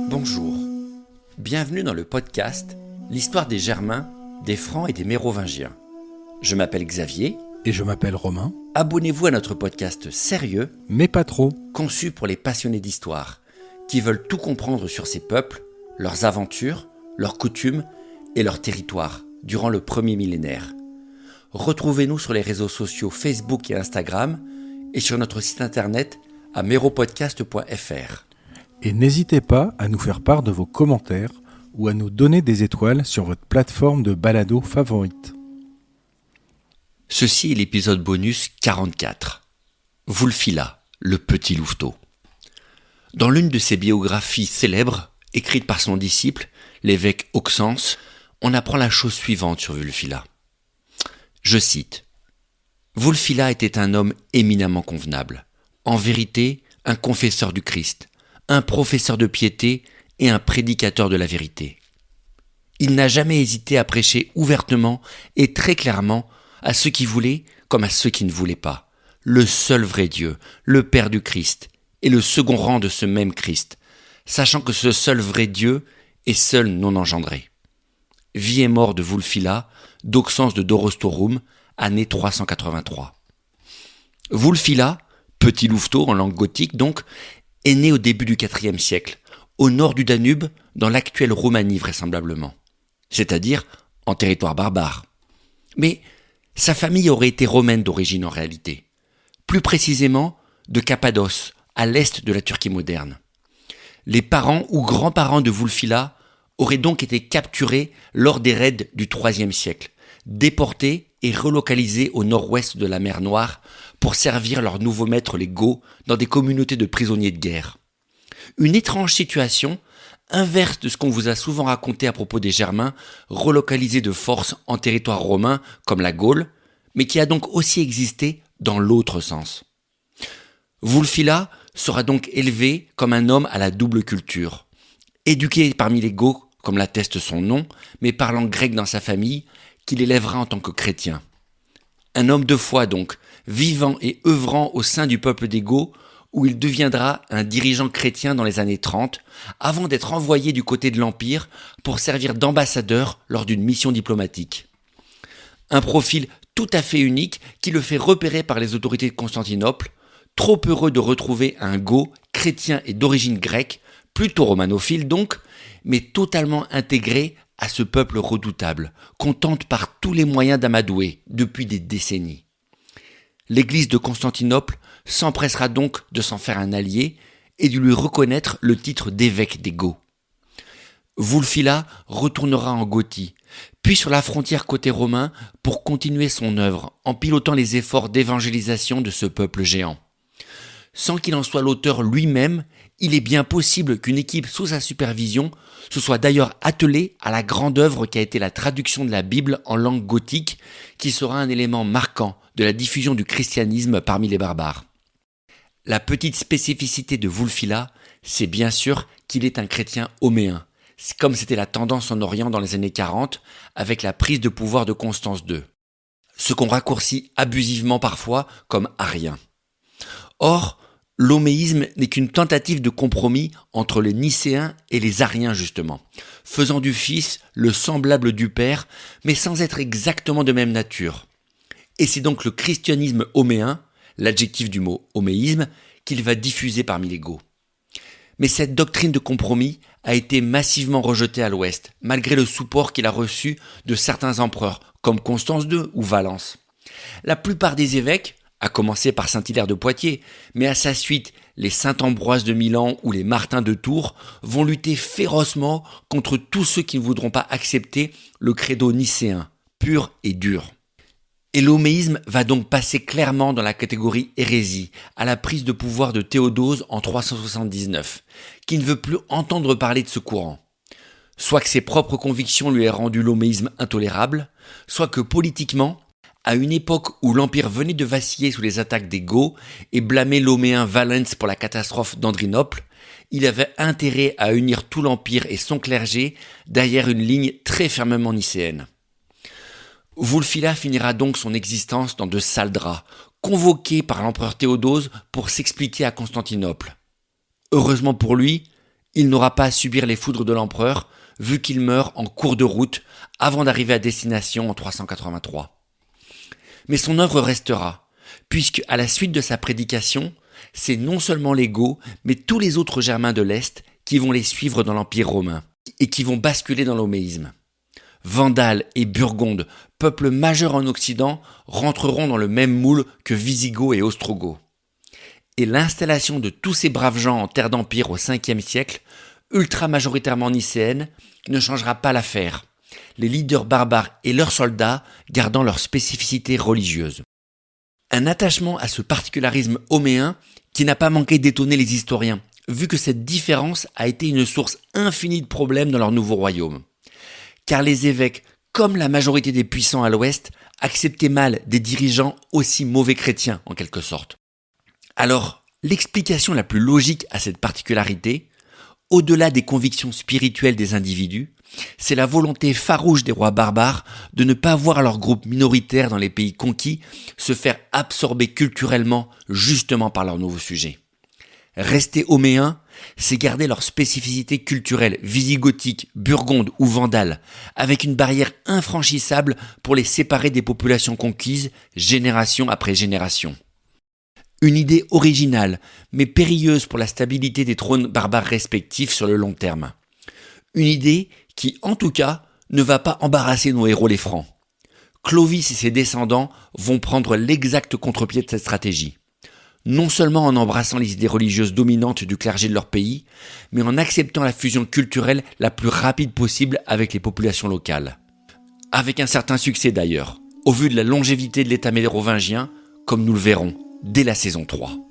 Bonjour, bienvenue dans le podcast L'histoire des Germains, des Francs et des Mérovingiens. Je m'appelle Xavier. Et je m'appelle Romain. Abonnez-vous à notre podcast sérieux, Mais pas trop. conçu pour les passionnés d'histoire, qui veulent tout comprendre sur ces peuples, leurs aventures, leurs coutumes et leurs territoires durant le premier millénaire. Retrouvez-nous sur les réseaux sociaux Facebook et Instagram et sur notre site internet à meropodcast.fr. Et n'hésitez pas à nous faire part de vos commentaires ou à nous donner des étoiles sur votre plateforme de balado favorite. Ceci est l'épisode bonus 44. Wulfila, le petit louveteau. Dans l'une de ses biographies célèbres, écrite par son disciple, l'évêque Auxence, on apprend la chose suivante sur Wulfila. Je cite. Wulfila était un homme éminemment convenable. En vérité, un confesseur du Christ, un professeur de piété et un prédicateur de la vérité. Il n'a jamais hésité à prêcher ouvertement et très clairement à ceux qui voulaient comme à ceux qui ne voulaient pas. Le seul vrai Dieu, le Père du Christ, et le second rang de ce même Christ, sachant que ce seul vrai Dieu est seul non engendré. Vie et mort de Wulfila, d'Auxence de Dorostorum, année 383. Wulfila, petit louveteau en langue gothique donc, est né au début du IVe siècle, au nord du Danube, dans l'actuelle Roumanie vraisemblablement, c'est-à-dire en territoire barbare. Mais sa famille aurait été romaine d'origine en réalité, plus précisément de Cappadoce, à l'est de la Turquie moderne. Les parents ou grands-parents de Wulfila auraient donc été capturés lors des raids du IIIe siècle, déportés et relocalisés au nord-ouest de la mer Noire pour servir leurs nouveaux maîtres les Goths dans des communautés de prisonniers de guerre. Une étrange situation, inverse de ce qu'on vous a souvent raconté à propos des Germains, relocalisés de force en territoire romain comme la Gaule, mais qui a donc aussi existé dans l'autre sens. Wulfila sera donc élevé comme un homme à la double culture. Éduqué parmi les Goths, comme l'atteste son nom, mais parlant grec dans sa famille, qu'il élèvera en tant que chrétien. Un homme de foi donc, vivant et œuvrant au sein du peuple des Goths, où il deviendra un dirigeant chrétien dans les années 30, avant d'être envoyé du côté de l'Empire pour servir d'ambassadeur lors d'une mission diplomatique. Un profil tout à fait unique qui le fait repérer par les autorités de Constantinople, trop heureux de retrouver un Goth chrétien et d'origine grecque, plutôt romanophile donc, mais totalement intégré à ce peuple redoutable, qu'on tente par tous les moyens d'amadouer depuis des décennies. L'Église de Constantinople s'empressera donc de s'en faire un allié et de lui reconnaître le titre d'évêque des Goths. Wulfila retournera en Gothie, puis sur la frontière côté romain pour continuer son œuvre en pilotant les efforts d'évangélisation de ce peuple géant. Sans qu'il en soit l'auteur lui-même, il est bien possible qu'une équipe sous sa supervision se soit d'ailleurs attelée à la grande œuvre qui a été la traduction de la Bible en langue gothique, qui sera un élément marquant de la diffusion du christianisme parmi les barbares. La petite spécificité de Wulfila, c'est bien sûr qu'il est un chrétien homéen, comme c'était la tendance en Orient dans les années 40 avec la prise de pouvoir de Constance II, ce qu'on raccourcit abusivement parfois comme arien. Or, l'homéisme n'est qu'une tentative de compromis entre les Nicéens et les Ariens justement, faisant du Fils le semblable du Père, mais sans être exactement de même nature. Et c'est donc le christianisme homéen, l'adjectif du mot homéisme, qu'il va diffuser parmi les Goths. Mais cette doctrine de compromis a été massivement rejetée à l'Ouest, malgré le support qu'il a reçu de certains empereurs, comme Constance II ou Valence. La plupart des évêques, à commencer par Saint-Hilaire de Poitiers, mais à sa suite les Saint-Ambroise de Milan ou les Martins de Tours, vont lutter férocement contre tous ceux qui ne voudront pas accepter le credo nicéen, pur et dur. Et l'homéisme va donc passer clairement dans la catégorie hérésie, à la prise de pouvoir de Théodose en 379, qui ne veut plus entendre parler de ce courant. Soit que ses propres convictions lui aient rendu l'homéisme intolérable, soit que politiquement, à une époque où l'Empire venait de vaciller sous les attaques des Goths et blâmer l'homéen Valens pour la catastrophe d'Andrinople, il avait intérêt à unir tout l'Empire et son clergé derrière une ligne très fermement nicéenne. Wulfila finira donc son existence dans de sales draps, convoqué par l'empereur Théodose pour s'expliquer à Constantinople. Heureusement pour lui, il n'aura pas à subir les foudres de l'empereur, vu qu'il meurt en cours de route avant d'arriver à destination en 383. Mais son œuvre restera, puisque à la suite de sa prédication, c'est non seulement les Goths, mais tous les autres Germains de l'Est qui vont les suivre dans l'Empire romain et qui vont basculer dans l'homéisme. Vandales et Burgondes, peuples majeurs en Occident, rentreront dans le même moule que Visigoths et Ostrogoths. Et l'installation de tous ces braves gens en terre d'empire au 5e siècle, ultra majoritairement nicéenne, ne changera pas l'affaire, les leaders barbares et leurs soldats gardant leur spécificité religieuse. Un attachement à ce particularisme homéen qui n'a pas manqué d'étonner les historiens, vu que cette différence a été une source infinie de problèmes dans leur nouveau royaume. Car les évêques, comme la majorité des puissants à l'ouest, acceptaient mal des dirigeants aussi mauvais chrétiens, en quelque sorte. Alors, l'explication la plus logique à cette particularité, au-delà des convictions spirituelles des individus, c'est la volonté farouche des rois barbares de ne pas voir leur groupe minoritaire dans les pays conquis se faire absorber culturellement justement par leurs nouveaux sujets. Rester homéens, c'est garder leur spécificité culturelle visigothique, burgonde ou vandale, avec une barrière infranchissable pour les séparer des populations conquises génération après génération. Une idée originale, mais périlleuse pour la stabilité des trônes barbares respectifs sur le long terme. Une idée qui, en tout cas, ne va pas embarrasser nos héros les Francs. Clovis et ses descendants vont prendre l'exact contre-pied de cette stratégie. Non seulement en embrassant les idées religieuses dominantes du clergé de leur pays, mais en acceptant la fusion culturelle la plus rapide possible avec les populations locales. Avec un certain succès d'ailleurs, au vu de la longévité de l'État mérovingien, comme nous le verrons dès la saison 3.